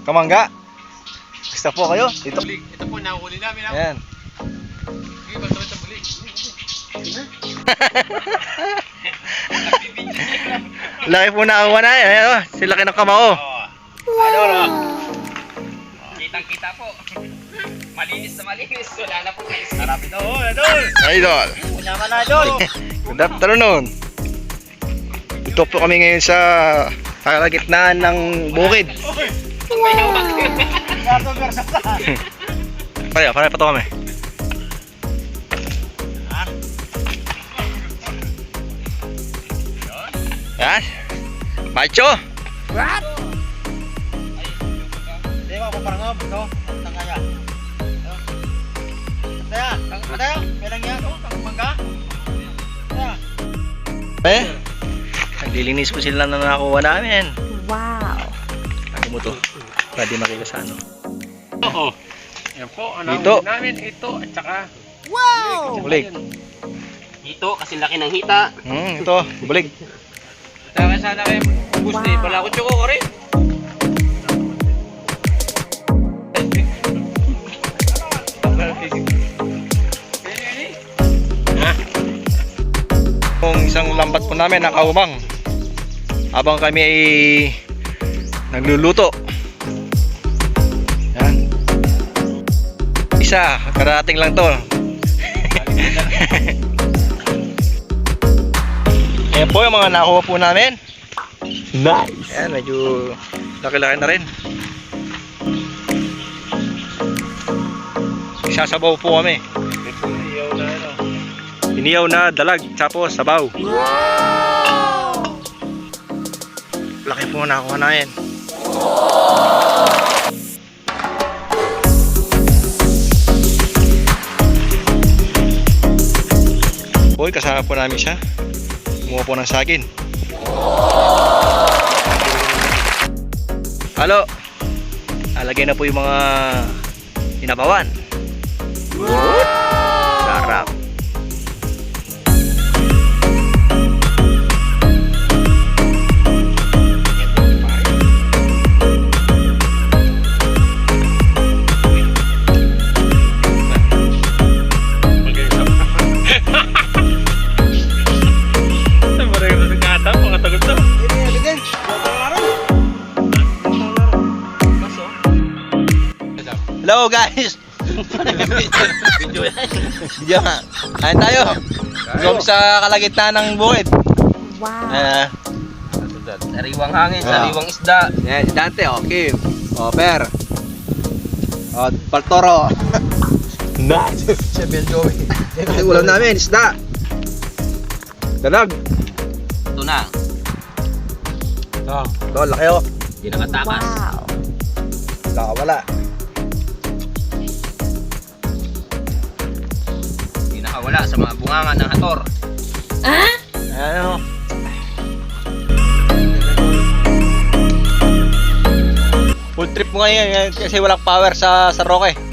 Kamangga. Gusto po kayo? Dito. Ito po, nahuli namin. Ayan. Sige, basta ito bulig. Laki po nakakuha na. Ayan o. Sila ng kamao. Ano? Kitang-kita po. Malinis na malinis. Wala na po guys. Sarap ito. Idol! Idol. Kunyaman na, Idol. Good afternoon. Dito po kami ngayon sa kalagitnaan ng bukid. Pare pa to kami. Yan. Macho. What? Hindi mo ako parang no? Ang kaya. Kaya, kailan yan? Ang mangga? Eh? Naglilinis po sila na nakuha namin. Wow. Ano mo to? Pwede makita sa ano. Oo. Yan po, ano Dito. namin ito at saka Wow! Bulig. ito kasi laki ng hita. Ito. Bulig. Taka sana kayo ubus Wow. ni pala ko tsoko ko rin. Kung isang lambat po namin nakaumang habang kami ay nagluluto. Yan. Isa, karating lang to. Ayan po yung mga nakuha po namin. Nice. Ayan, medyo laki-laki na rin. Isasabaw po kami. Iniyaw na dalag, tapos sabaw. Laki po nakuha namin. Boy, kasama po namin siya. Kumuha po ng saging. Halo. Alagay na po yung mga hinabawan. Sarap. Hello guys! Video nga. Kain tayo. Gom sa kalagitnaan ng bukid. Wow. Sariwang hangin, sariwang isda. Yan, si Dante, Kim. Per. Paltoro. Nice. Champion Joey. Kasi ulam namin, isda. Dalag. Ito na. Ito, laki o. Hindi nakatakas. Wow. Nakawala. Hindi nakawala sa mga bunganga ng hator. Ayan o. Full trip mo ngayon kasi walang power sa Roque.